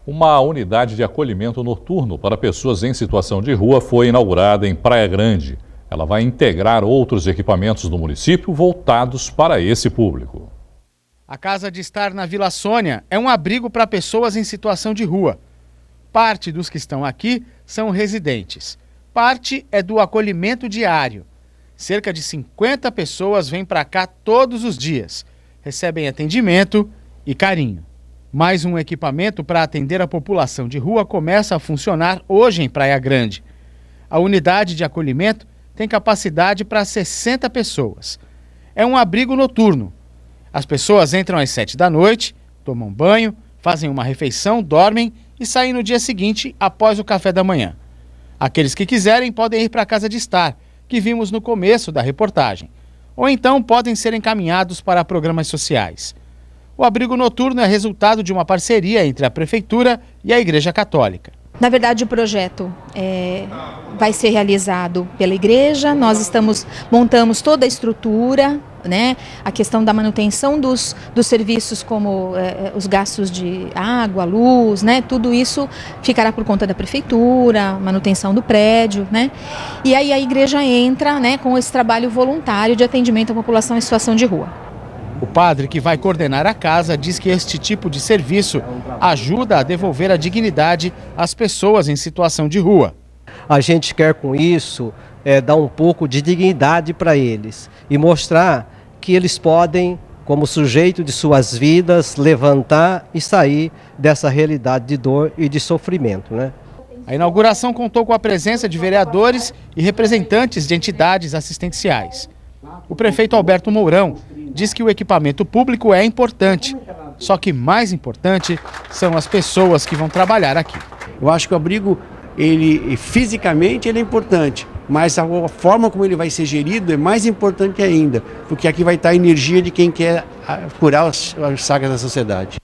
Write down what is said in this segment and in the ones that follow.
Uma unidade de acolhimento noturno para pessoas em situação de rua foi inaugurada em Praia Grande. Ela vai integrar outros equipamentos do município voltados para esse público. A Casa de Estar na Vila Sônia é um abrigo para pessoas em situação de rua. Parte dos que estão aqui são residentes. Parte é do acolhimento diário. Cerca de 50 pessoas vêm para cá todos os dias. Recebem atendimento e carinho. Mais um equipamento para atender a população de rua começa a funcionar hoje em Praia Grande. A unidade de acolhimento tem capacidade para 60 pessoas. É um abrigo noturno. As pessoas entram às 7 da noite, tomam banho, fazem uma refeição, dormem e saem no dia seguinte após o café da manhã. Aqueles que quiserem podem ir para a Casa de Estar, que vimos no começo da reportagem. Ou então podem ser encaminhados para programas sociais. O abrigo noturno é resultado de uma parceria entre a Prefeitura e a Igreja Católica. Na verdade, o projeto vai ser realizado pela igreja. Nós montamos toda a estrutura, né? A questão da manutenção dos serviços, como os gastos de água, luz, né? Tudo isso ficará por conta da prefeitura, manutenção do prédio, né? E aí a igreja entra, né, com esse trabalho voluntário de atendimento à população em situação de rua. O padre que vai coordenar a casa diz que este tipo de serviço ajuda a devolver a dignidade às pessoas em situação de rua. A gente quer com isso dar um pouco de dignidade para eles e mostrar que eles podem, como sujeito de suas vidas, levantar e sair dessa realidade de dor e de sofrimento, né? A inauguração contou com a presença de vereadores e representantes de entidades assistenciais. O prefeito Alberto Mourão diz que o equipamento público é importante, só que mais importante são as pessoas que vão trabalhar aqui. Eu acho que o abrigo, fisicamente ele é importante, mas a forma como ele vai ser gerido é mais importante ainda, porque aqui vai estar a energia de quem quer curar as sagas da sociedade.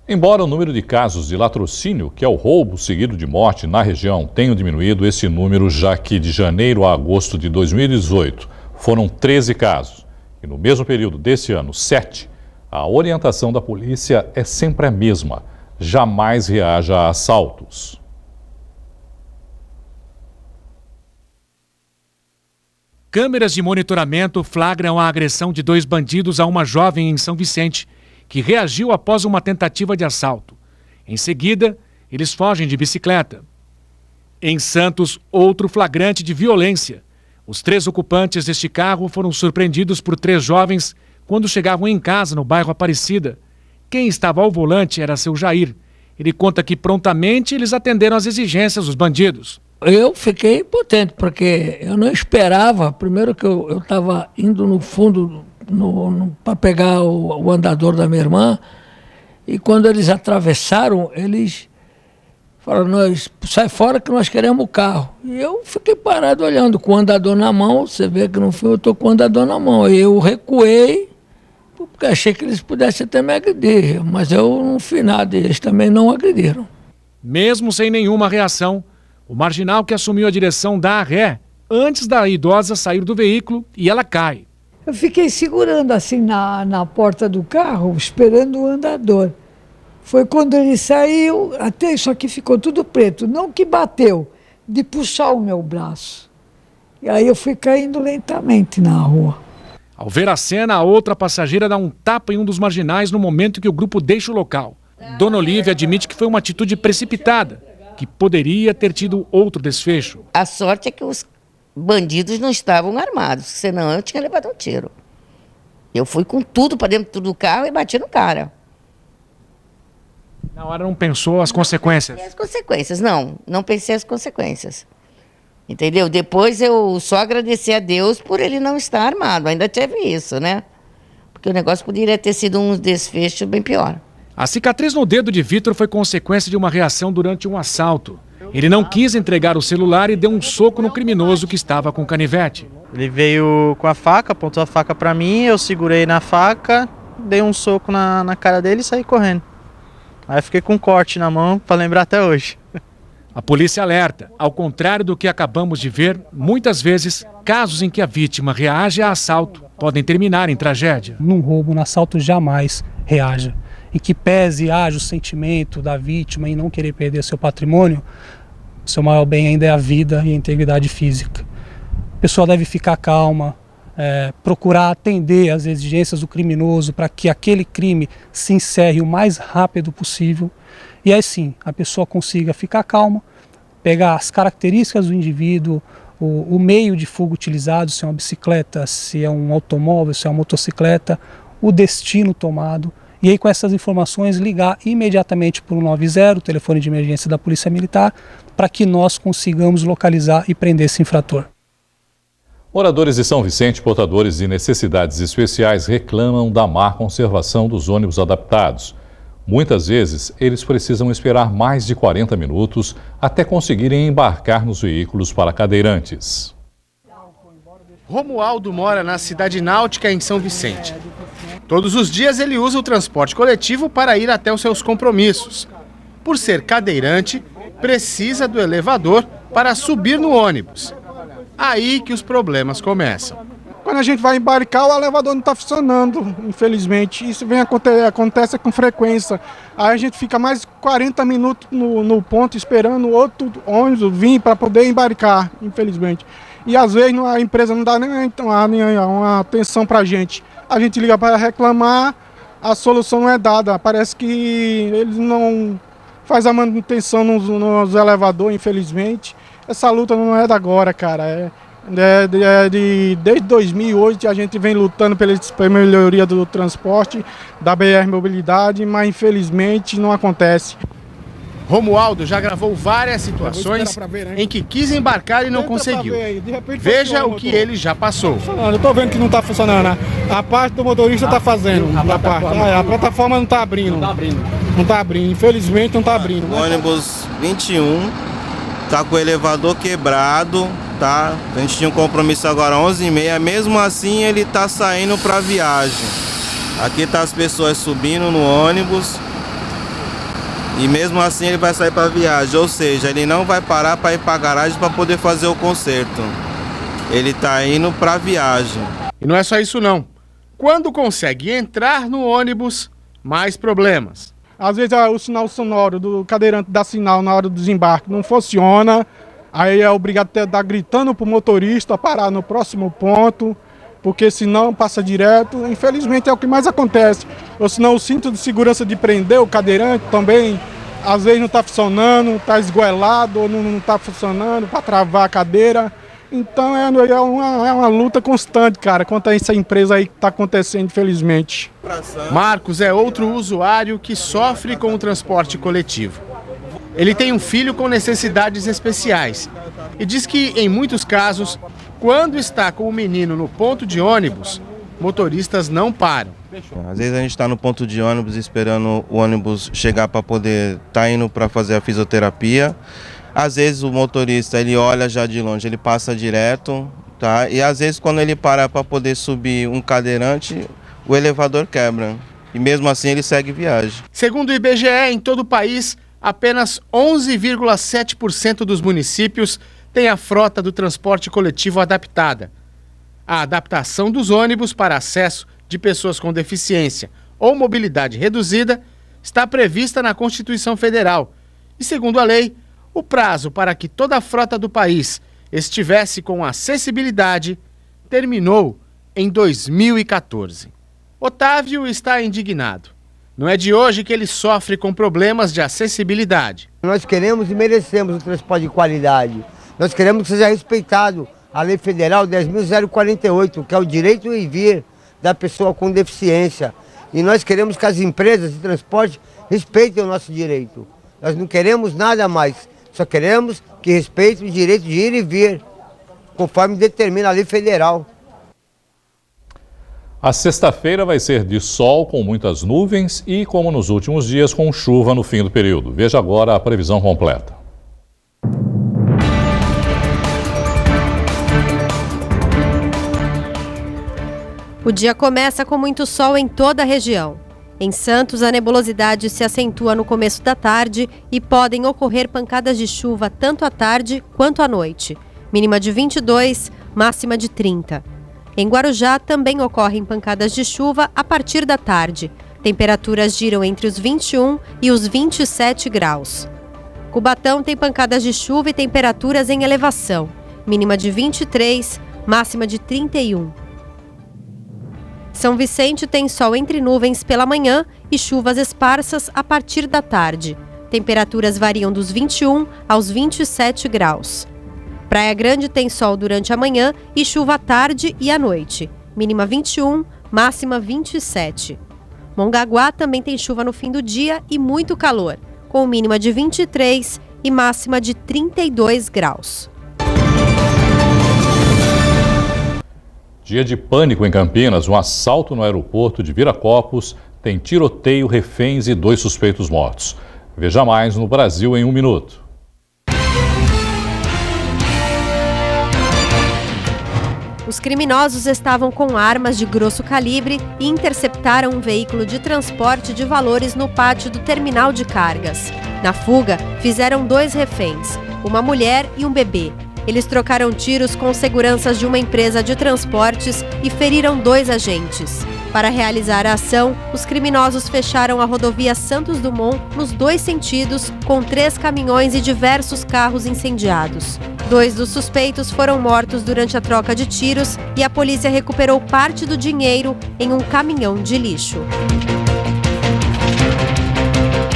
Embora o número de casos de latrocínio, que é o roubo seguido de morte na região, tenha diminuído esse número, já que de janeiro a agosto de 2018 foram 13 casos, e no mesmo período desse ano, 7, a orientação da polícia é sempre a mesma: jamais reaja a assaltos. Câmeras de monitoramento flagram a agressão de 2 bandidos a uma jovem em São Vicente, que reagiu após uma tentativa de assalto. Em seguida, eles fogem de bicicleta. Em Santos, outro flagrante de violência. Os 3 ocupantes deste carro foram surpreendidos por 3 jovens quando chegavam em casa no bairro Aparecida. Quem estava ao volante era seu Jair. Ele conta que prontamente eles atenderam às exigências dos bandidos. Eu fiquei impotente, porque eu não esperava. Primeiro que eu estava indo no fundo para pegar o andador da minha irmã, e quando eles atravessaram, eles falaram: sai fora que nós queremos o carro. E eu fiquei parado olhando com o andador na mão. Você vê que no fim eu estou com o andador na mão. E eu recuei, porque achei que eles pudessem até me agredir, mas eu não fiz nada, e eles também não agrediram. Mesmo sem nenhuma reação, o marginal que assumiu a direção dá a ré antes da idosa sair do veículo e ela cai. Eu fiquei segurando assim na porta do carro, esperando o andador. Foi quando ele saiu, até isso aqui ficou tudo preto, não que bateu, de puxar o meu braço. E aí eu fui caindo lentamente na rua. Ao ver a cena, a outra passageira dá um tapa em um dos marginais no momento que o grupo deixa o local. Dona Olívia admite que foi uma atitude precipitada, que poderia ter tido outro desfecho. A sorte é que os bandidos não estavam armados, senão eu tinha levado um tiro. Eu fui com tudo para dentro do carro e bati no cara. Na hora não pensou as consequências? As consequências, não pensei as consequências. Entendeu? Depois eu só agradeci a Deus por ele não estar armado, ainda teve isso, né? Porque o negócio poderia ter sido um desfecho bem pior. A cicatriz no dedo de Vitor foi consequência de uma reação durante um assalto. Ele não quis entregar o celular e deu um soco no criminoso que estava com canivete. Ele veio com a faca, apontou a faca para mim, eu segurei na faca, dei um soco na cara dele e saí correndo. Aí eu fiquei com um corte na mão para lembrar até hoje. A polícia alerta. Ao contrário do que acabamos de ver, muitas vezes, casos em que a vítima reage a assalto podem terminar em tragédia. Num roubo, num assalto, jamais reaja. em que pese e haja o sentimento da vítima em não querer perder seu patrimônio, seu maior bem ainda é a vida e a integridade física. A pessoa deve ficar calma, procurar atender às exigências do criminoso para que aquele crime se encerre o mais rápido possível. E aí sim, a pessoa consiga ficar calma, pegar as características do indivíduo, o meio de fuga utilizado, se é uma bicicleta, se é um automóvel, se é uma motocicleta, o destino tomado. E aí, com essas informações, ligar imediatamente para o 90, o telefone de emergência da Polícia Militar, para que nós consigamos localizar e prender esse infrator. Moradores de São Vicente, portadores de necessidades especiais, reclamam da má conservação dos ônibus adaptados. Muitas vezes, eles precisam esperar mais de 40 minutos até conseguirem embarcar nos veículos para cadeirantes. Romualdo mora na cidade náutica em São Vicente. Todos os dias ele usa o transporte coletivo para ir até os seus compromissos. Por ser cadeirante, precisa do elevador para subir no ônibus. Aí que os problemas começam. Quando a gente vai embarcar, o elevador não está funcionando, infelizmente. Isso acontece com frequência. Aí a gente fica mais 40 minutos no ponto esperando outro ônibus vir para poder embarcar, infelizmente. E às vezes a empresa não dá nem uma atenção para a gente. A gente liga para reclamar, a solução não é dada. Parece que eles não fazem a manutenção nos elevadores, infelizmente. Essa luta não é da agora, cara. Desde 2008 a gente vem lutando pela melhoria do transporte, da BR Mobilidade, mas infelizmente não acontece. Romualdo já gravou várias situações em que quis embarcar e não conseguiu. Veja o que ele já passou. Eu estou vendo que não está funcionando. A parte do motorista está fazendo. A plataforma não está abrindo. Não está abrindo. Infelizmente não está abrindo. O ônibus 21 está com o elevador quebrado. Tá? A gente tinha um compromisso agora às 11h30. Mesmo assim ele está saindo para viagem. Aqui tá as pessoas subindo no ônibus. E mesmo assim ele vai sair para viagem, ou seja, ele não vai parar para ir para a garagem para poder fazer o conserto. Ele está indo para viagem. E não é só isso não. Quando consegue entrar no ônibus, mais problemas. Às vezes o sinal sonoro do cadeirante dá sinal na hora do desembarque não funciona. Aí é obrigado a estar gritando para o motorista parar no próximo ponto, porque senão passa direto. Infelizmente é o que mais acontece. Ou senão o cinto de segurança de prender o cadeirante também, às vezes não está funcionando, está esgoelado ou não está funcionando para travar a cadeira. Então é uma luta constante, cara, contra essa empresa aí que está acontecendo, infelizmente. Marcos é outro usuário que sofre com o transporte coletivo. Ele tem um filho com necessidades especiais e diz que, em muitos casos, quando está com o menino no ponto de ônibus, motoristas não param. Às vezes a gente está no ponto de ônibus esperando o ônibus chegar para poder estar indo para fazer a fisioterapia. Às vezes o motorista ele olha já de longe, ele passa direto, tá? E às vezes quando ele para para poder subir um cadeirante, o elevador quebra. E mesmo assim ele segue viagem. Segundo o IBGE, em todo o país, apenas 11,7% dos municípios têm a frota do transporte coletivo adaptada. A adaptação dos ônibus para acesso de pessoas com deficiência ou mobilidade reduzida está prevista na Constituição Federal. E, segundo a lei, o prazo para que toda a frota do país estivesse com acessibilidade terminou em 2014. Otávio está indignado. Não é de hoje que ele sofre com problemas de acessibilidade. Nós queremos e merecemos o transporte de qualidade. Nós queremos que seja respeitado a Lei Federal 10.048, que é o direito de vir da pessoa com deficiência. E nós queremos que as empresas de transporte respeitem o nosso direito. Nós não queremos nada mais, só queremos que respeitem o direito de ir e vir, conforme determina a Lei Federal. A sexta-feira vai ser de sol com muitas nuvens e, como nos últimos dias, com chuva no fim do período. Veja agora a previsão completa. O dia começa com muito sol em toda a região. Em Santos, a nebulosidade se acentua no começo da tarde e podem ocorrer pancadas de chuva tanto à tarde quanto à noite. Mínima de 22, máxima de 30. Em Guarujá também ocorrem pancadas de chuva a partir da tarde. Temperaturas giram entre os 21 e os 27 graus. Cubatão tem pancadas de chuva e temperaturas em elevação, mínima de 23, máxima de 31. São Vicente tem sol entre nuvens pela manhã e chuvas esparsas a partir da tarde. Temperaturas variam dos 21 aos 27 graus. Praia Grande tem sol durante a manhã e chuva à tarde e à noite, mínima 21, máxima 27. Mongaguá também tem chuva no fim do dia e muito calor, com mínima de 23 e máxima de 32 graus. Dia de pânico em Campinas, um assalto no aeroporto de Viracopos, tem tiroteio, reféns e 2 suspeitos mortos. Veja mais no Brasil em 1 minuto. Os criminosos estavam com armas de grosso calibre e interceptaram um veículo de transporte de valores no pátio do terminal de cargas. Na fuga, fizeram 2 reféns, uma mulher e um bebê. Eles trocaram tiros com seguranças de uma empresa de transportes e feriram 2 agentes. Para realizar a ação, os criminosos fecharam a rodovia Santos Dumont nos 2 sentidos, com 3 caminhões e diversos carros incendiados. 2 dos suspeitos foram mortos durante a troca de tiros e a polícia recuperou parte do dinheiro em um caminhão de lixo.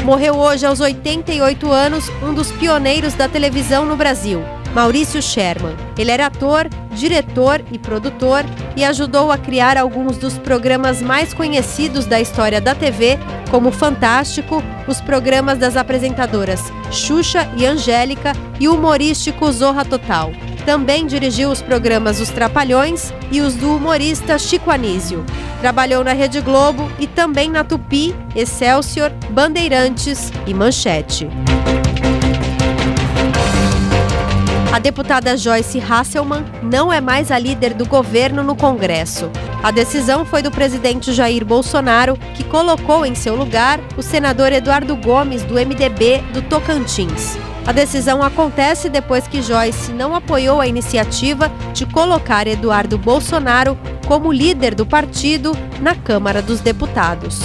Morreu hoje aos 88 anos um dos pioneiros da televisão no Brasil, Maurício Sherman. Ele era ator, diretor e produtor e ajudou a criar alguns dos programas mais conhecidos da história da TV, como Fantástico, os programas das apresentadoras Xuxa e Angélica e o humorístico Zorra Total. Também dirigiu os programas Os Trapalhões e os do humorista Chico Anísio. Trabalhou na Rede Globo e também na Tupi, Excelsior, Bandeirantes e Manchete. A deputada Joyce Hasselmann não é mais a líder do governo no Congresso. A decisão foi do presidente Jair Bolsonaro, que colocou em seu lugar o senador Eduardo Gomes, do MDB do Tocantins. A decisão acontece depois que Joyce não apoiou a iniciativa de colocar Eduardo Bolsonaro como líder do partido na Câmara dos Deputados.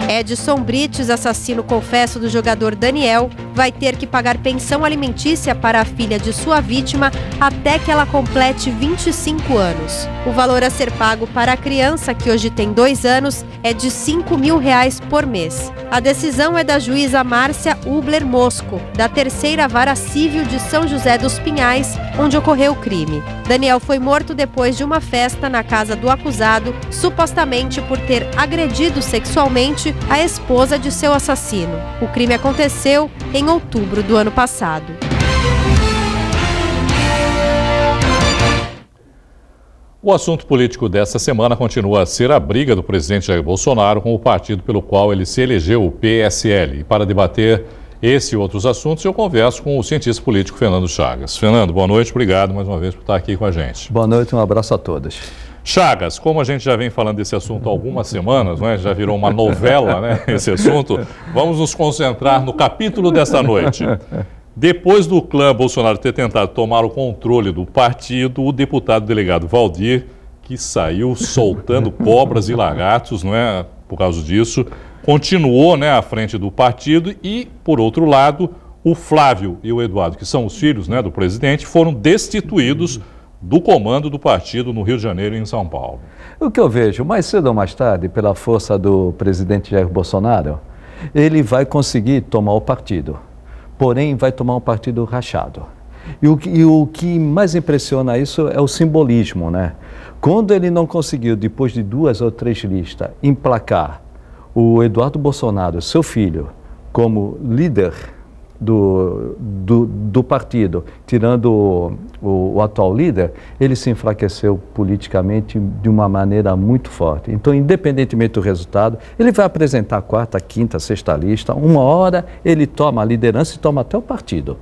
Edson Brites, assassino confesso do jogador Daniel, vai ter que pagar pensão alimentícia para a filha de sua vítima até que ela complete 25 anos. O valor a ser pago para a criança, que hoje tem 2 anos, é de R$ 5.000 por mês. A decisão é da juíza Márcia Ubler Mosco, da 3ª Vara Civil de São José dos Pinhais, onde ocorreu o crime. Daniel foi morto depois de uma festa na casa do acusado, supostamente por ter agredido sexualmente a esposa de seu assassino. O crime aconteceu em outubro do ano passado. O assunto político desta semana continua a ser a briga do presidente Jair Bolsonaro com o partido pelo qual ele se elegeu, o PSL. E para debater esse e outros assuntos, eu converso com o cientista político Fernando Chagas. Fernando, boa noite, obrigado mais uma vez por estar aqui com a gente. Boa noite, um abraço a todos. Chagas, como a gente já vem falando desse assunto há algumas semanas, né, já virou uma novela, né, esse assunto, vamos nos concentrar no capítulo desta noite. Depois do clã Bolsonaro ter tentado tomar o controle do partido, o deputado delegado Valdir, que saiu soltando cobras e lagartos, não é, por causa disso, continuou, né, à frente do partido e, por outro lado, o Flávio e o Eduardo, que são os filhos, né, do presidente, foram destituídos do comando do partido no Rio de Janeiro e em São Paulo. O que eu vejo, mais cedo ou mais tarde, pela força do presidente Jair Bolsonaro, ele vai conseguir tomar o partido. Porém, vai tomar um partido rachado. E o que mais impressiona isso é o simbolismo, né? Quando ele não conseguiu, depois de 2 ou 3 listas, emplacar o Eduardo Bolsonaro, seu filho, como líder do partido, tirando o atual líder, ele se enfraqueceu politicamente de uma maneira muito forte. Então, independentemente do resultado, ele vai apresentar a 4ª, 5ª, 6ª lista, uma hora ele toma a liderança e toma até o partido.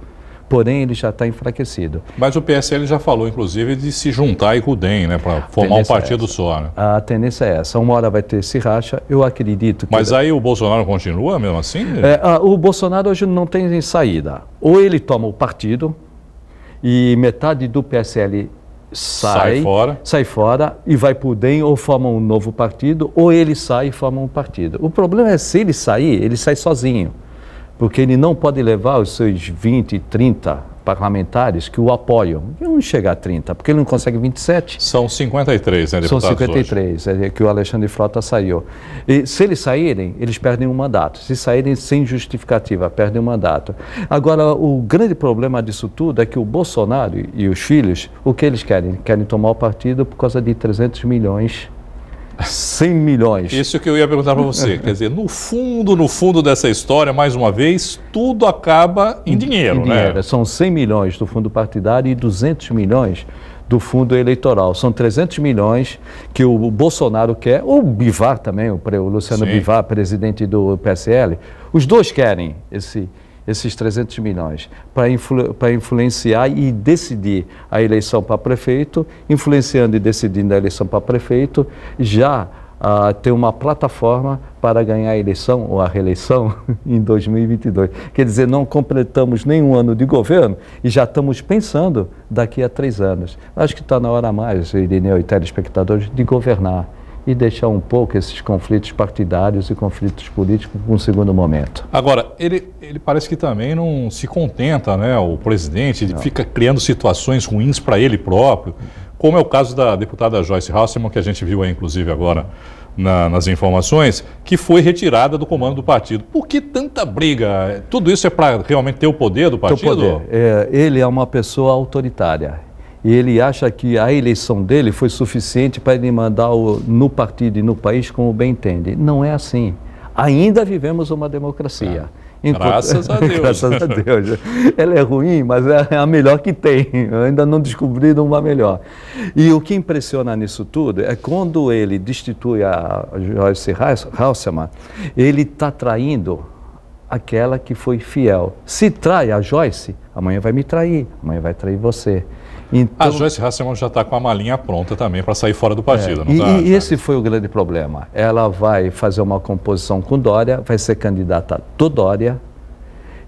Porém, ele já está enfraquecido. Mas o PSL já falou, inclusive, de se juntar com o DEM, né, para formar um partido só, né? A tendência é essa. Uma hora vai ter esse racha, eu acredito que... Mas aí o Bolsonaro continua mesmo assim? O Bolsonaro hoje não tem saída. Ou ele toma o partido e metade do PSL sai fora e vai para o DEM ou forma um novo partido, ou ele sai e forma um partido. O problema é se ele sair, ele sai sozinho, porque ele não pode levar os seus 20, 30 parlamentares que o apoiam. Não chega a 30, porque ele não consegue 27. São 53, né, deputados? São 53, é que o Alexandre Frota saiu. E se eles saírem, eles perdem um mandato. Se saírem sem justificativa, perdem um mandato. Agora, o grande problema disso tudo é que o Bolsonaro e os filhos, o que eles querem? Querem tomar o partido por causa de 300 milhões. 100 milhões. Isso que eu ia perguntar para você. Quer dizer, no fundo dessa história, mais uma vez, tudo acaba em dinheiro, né? São 100 milhões do fundo partidário e 200 milhões do fundo eleitoral. São 300 milhões que o Bolsonaro quer, ou o Bivar também, o Luciano Bivar, presidente do PSL. Os dois querem esses 300 milhões para influenciar e decidir a eleição para prefeito, influenciando e decidindo a eleição para prefeito, já ter uma plataforma para ganhar a eleição ou a reeleição em 2022. Quer dizer, não completamos nenhum ano de governo e já estamos pensando daqui a 3 anos. Acho que está na hora mais, Irineu e telespectadores, de governar e deixar um pouco esses conflitos partidários e conflitos políticos para um segundo momento. Agora, ele parece que também não se contenta, né, o presidente, ele fica criando situações ruins para ele próprio, como é o caso da deputada Joyce Hasselmann, que a gente viu aí, inclusive, agora nas informações, que foi retirada do comando do partido. Por que tanta briga? Tudo isso é para realmente ter o poder do partido? Ele é uma pessoa autoritária. E ele acha que a eleição dele foi suficiente para ele mandar no partido e no país como bem entende. Não é assim. Ainda vivemos uma democracia. Graças a Deus. Graças a Deus. Ela é ruim, mas é a melhor que tem. Ainda não descobriram uma melhor. E o que impressiona nisso tudo é quando ele destitui a Joyce Hasselmann, ele está traindo aquela que foi fiel. Se trai a Joyce, amanhã vai me trair, amanhã vai trair você. Então, a Joyce Hasselmann já está com a malinha pronta também para sair fora do partido, não está? E esse foi o grande problema. Ela vai fazer uma composição com Dória, vai ser candidata do Dória,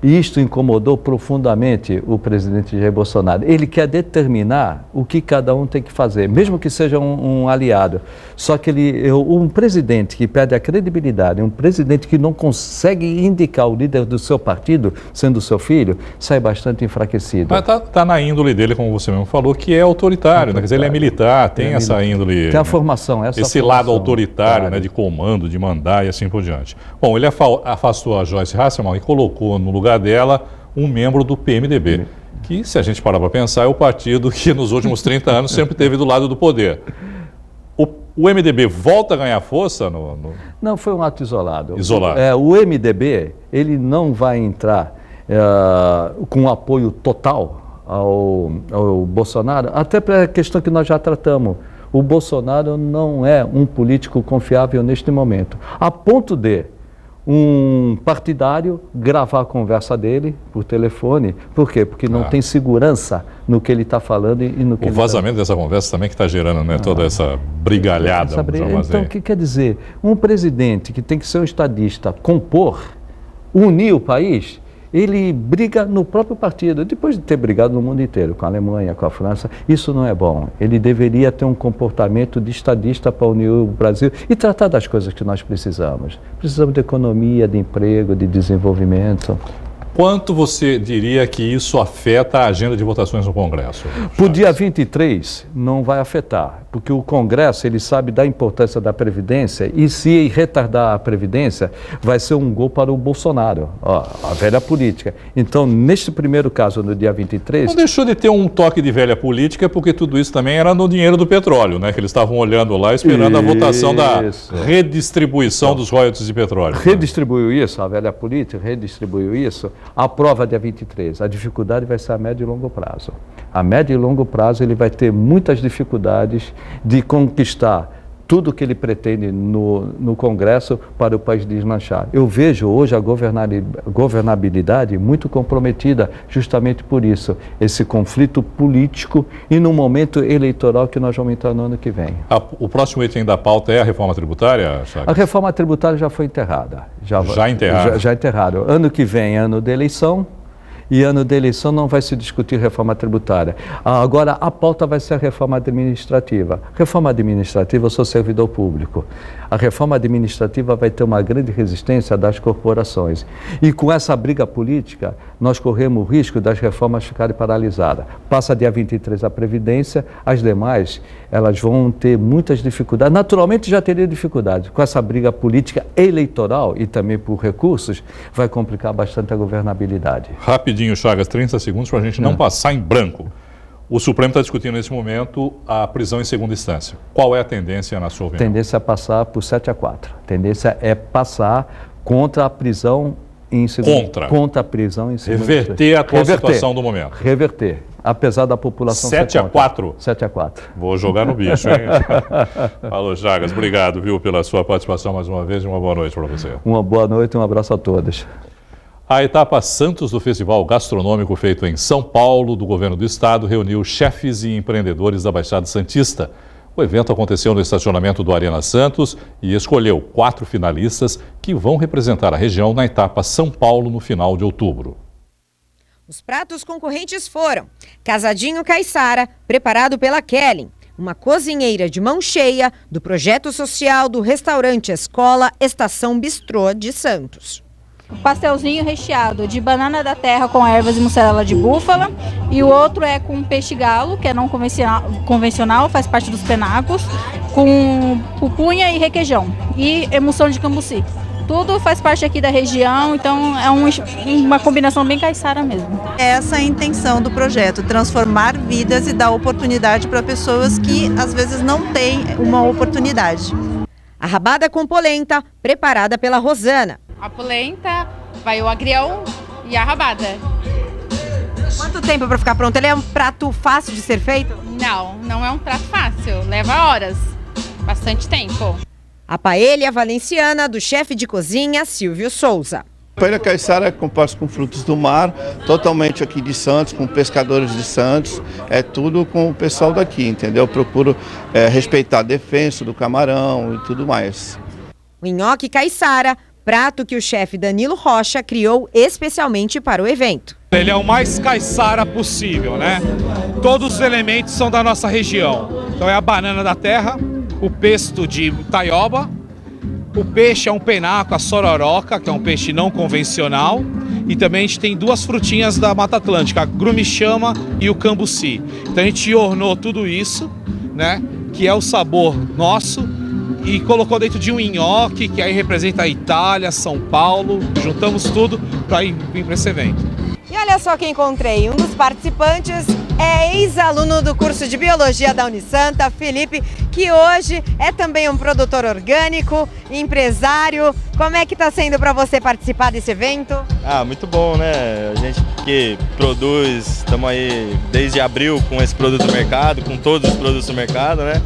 e isto incomodou profundamente o presidente Jair Bolsonaro. Ele quer determinar o que cada um tem que fazer, mesmo que seja um aliado. Só que um presidente que perde a credibilidade, um presidente que não consegue indicar o líder do seu partido, sendo seu filho, sai bastante enfraquecido. Mas está na índole dele, como você mesmo falou, que é autoritário, né? Quer dizer, ele é militar, tem essa índole. Tem a formação, esse lado autoritário, né, de comando, de mandar e assim por diante. Bom, ele afastou a Joyce Hasselmann e colocou no lugar dela um membro do PMDB, que, se a gente parar para pensar, é o partido que nos últimos 30 anos sempre esteve do lado do poder. O MDB volta a ganhar força? Não, foi um ato isolado. O MDB, ele não vai entrar com apoio total ao Bolsonaro, até para a questão que nós já tratamos. O Bolsonaro não é um político confiável neste momento, a ponto de um partidário gravar a conversa dele por telefone. Por quê? Porque não tem segurança no que ele está falando e no que o vazamento dessa conversa também que está gerando, né, toda essa brigalhada. Então, o que quer dizer? Um presidente que tem que ser um estadista, unir o país, ele briga no próprio partido, depois de ter brigado no mundo inteiro, com a Alemanha, com a França. Isso não é bom. Ele deveria ter um comportamento de estadista para unir o Brasil e tratar das coisas que nós precisamos. Precisamos de economia, de emprego, de desenvolvimento. Quanto você diria que isso afeta a agenda de votações no Congresso? Para o dia 23, não vai afetar, porque o Congresso ele sabe da importância da Previdência e se retardar a Previdência, vai ser um gol para o Bolsonaro, a velha política. Então, neste primeiro caso, no dia 23... Não deixou de ter um toque de velha política, porque tudo isso também era no dinheiro do petróleo, né? Que eles estavam olhando lá, esperando a votação da redistribuição dos royalties de petróleo. Redistribuiu isso, a velha política redistribuiu isso. A prova dia 23, a dificuldade vai ser a médio e longo prazo. A médio e longo prazo ele vai ter muitas dificuldades de conquistar tudo que ele pretende no Congresso para o país deslanchar. Eu vejo hoje a governabilidade muito comprometida justamente por isso, esse conflito político e no momento eleitoral que nós vamos entrar no ano que vem. O próximo item da pauta é a reforma tributária, Chagas? A reforma tributária já foi enterrada. Já enterrada? Já enterrado. Ano que vem, ano da eleição. e ano da eleição não vai se discutir reforma tributária. Agora, a pauta vai ser a reforma administrativa. Reforma administrativa, eu sou servidor público. A reforma administrativa vai ter uma grande resistência das corporações. E com essa briga política, nós corremos o risco das reformas ficarem paralisadas. Passa dia 23 a Previdência, as demais, elas vão ter muitas dificuldades. Naturalmente já teria dificuldades. Com essa briga política eleitoral e também por recursos, vai complicar bastante a governabilidade. Rapidinho, Chagas, 30 segundos para a gente não passar em branco. O Supremo está discutindo nesse momento a prisão em segunda instância. Qual é a tendência na sua opinião? Tendência é passar por 7-4. Tendência é passar contra a prisão em segunda. Contra a prisão em segunda. Reverter a atual situação do momento. Reverter. Apesar da população 7-4. 7-4. Vou jogar no bicho, hein? Falou, Chagas. Obrigado, viu, pela sua participação mais uma vez e uma boa noite para você. Uma boa noite e um abraço a todos. A etapa Santos do Festival Gastronômico feito em São Paulo, do Governo do Estado, reuniu chefes e empreendedores da Baixada Santista. O evento aconteceu no estacionamento do Arena Santos e escolheu 4 finalistas que vão representar a região na etapa São Paulo no final de outubro. Os pratos concorrentes foram Casadinho Caiçara, preparado pela Kellen, uma cozinheira de mão cheia do projeto social do restaurante Escola Estação Bistrô de Santos. Pastelzinho recheado de banana da terra com ervas e mussarela de búfala. E o outro é com peixe galo, que é não convencional, faz parte dos penacos, com pupunha e requeijão. E emulsão de cambuci. Tudo faz parte aqui da região, então é uma combinação bem caiçara mesmo. Essa é a intenção do projeto, transformar vidas e dar oportunidade para pessoas que às vezes não têm uma oportunidade. A rabada com polenta, preparada pela Rosana. A polenta, vai o agrião e a rabada. Quanto tempo para ficar pronto? Ele é um prato fácil de ser feito? Não, não é um prato fácil. Leva horas, bastante tempo. A paella valenciana do chefe de cozinha Silvio Souza. A paella caiçara é composta com frutos do mar, totalmente aqui de Santos, com pescadores de Santos, é tudo com o pessoal daqui, entendeu? Eu procuro respeitar a defesa do camarão e tudo mais. O nhoque caiçara, prato que o chefe Danilo Rocha criou especialmente para o evento. Ele é o mais caiçara possível, né? Todos os elementos são da nossa região. Então é a banana da terra, o pesto de taioba, o peixe é um penaco, a sororoca, que é um peixe não convencional, e também a gente tem 2 frutinhas da Mata Atlântica, a grumichama e o cambuci. Então a gente ornou tudo isso, né? Que é o sabor nosso, e colocou dentro de um nhoque, que aí representa a Itália, São Paulo. Juntamos tudo para ir para esse evento. E olha só quem encontrei, um dos participantes é ex-aluno do curso de Biologia da Unisanta, Felipe, que hoje é também um produtor orgânico, empresário. Como é que está sendo para você participar desse evento? Muito bom, né? A gente que produz, estamos aí desde abril com esse produto no mercado, com todos os produtos no mercado, né?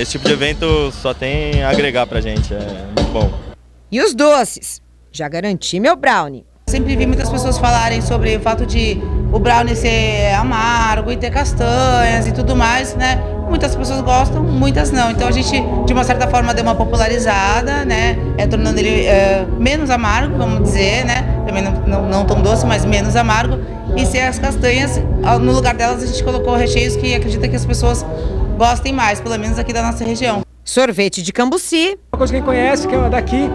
Esse tipo de evento só tem a agregar pra gente, é muito bom. E os doces? Já garanti meu brownie. Sempre vi muitas pessoas falarem sobre o fato de o brownie ser amargo e ter castanhas e tudo mais, né? Muitas pessoas gostam, muitas não. Então a gente, de uma certa forma, deu uma popularizada, né? Tornando ele menos amargo, vamos dizer, né? Também não tão doce, mas menos amargo. E sem as castanhas, no lugar delas a gente colocou recheios que acredita que as pessoas gostem mais, pelo menos aqui da nossa região. Sorvete de cambuci. Uma coisa que quem conhece, que é daqui,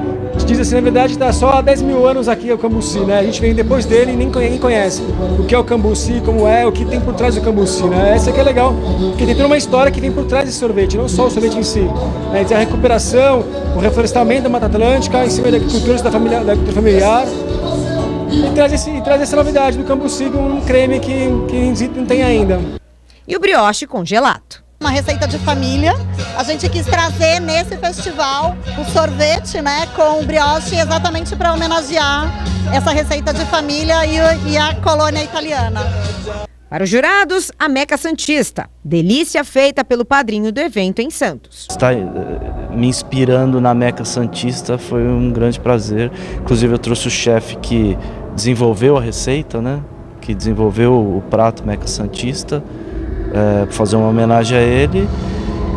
diz assim, na verdade está só há 10 mil anos aqui o cambuci, né? A gente vem depois dele e ninguém conhece o que é o cambuci, como é, o que tem por trás do cambuci, né? Essa aqui é legal, porque tem toda uma história que vem por trás desse sorvete, não só o sorvete em si. Né? Tem a recuperação, o reflorestamento da Mata Atlântica, em cima da agricultura da familiar. E traz essa novidade do cambuci, um creme que não tem ainda. E o brioche congelado. Uma receita de família, a gente quis trazer nesse festival o sorvete, né, com o brioche exatamente para homenagear essa receita de família e a colônia italiana. Para os jurados, a Meca Santista, delícia feita pelo padrinho do evento em Santos. Estar me inspirando na Meca Santista foi um grande prazer. Inclusive eu trouxe o chefe que desenvolveu a receita, né, que desenvolveu o prato Meca Santista. Para fazer uma homenagem a ele,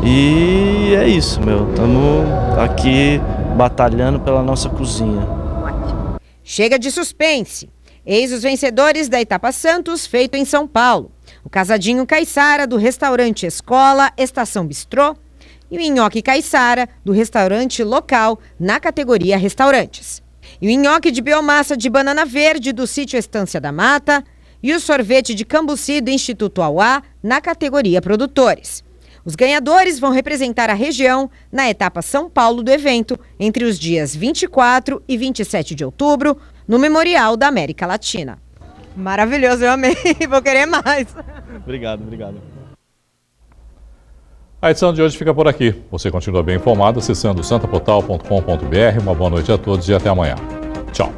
e é isso, estamos aqui batalhando pela nossa cozinha. Chega de suspense. Eis os vencedores da Etapa Santos, feito em São Paulo. O Casadinho Caiçara, do restaurante Escola Estação Bistrô, e o nhoque caiçara, do restaurante local, na categoria Restaurantes. E o nhoque de biomassa de banana verde, do sítio Estância da Mata, e o sorvete de cambuci do Instituto Auá, na categoria Produtores. Os ganhadores vão representar a região na etapa São Paulo do evento, entre os dias 24 e 27 de outubro, no Memorial da América Latina. Maravilhoso, eu amei, vou querer mais. Obrigado. A edição de hoje fica por aqui. Você continua bem informado acessando santaportal.com.br. Uma boa noite a todos e até amanhã. Tchau.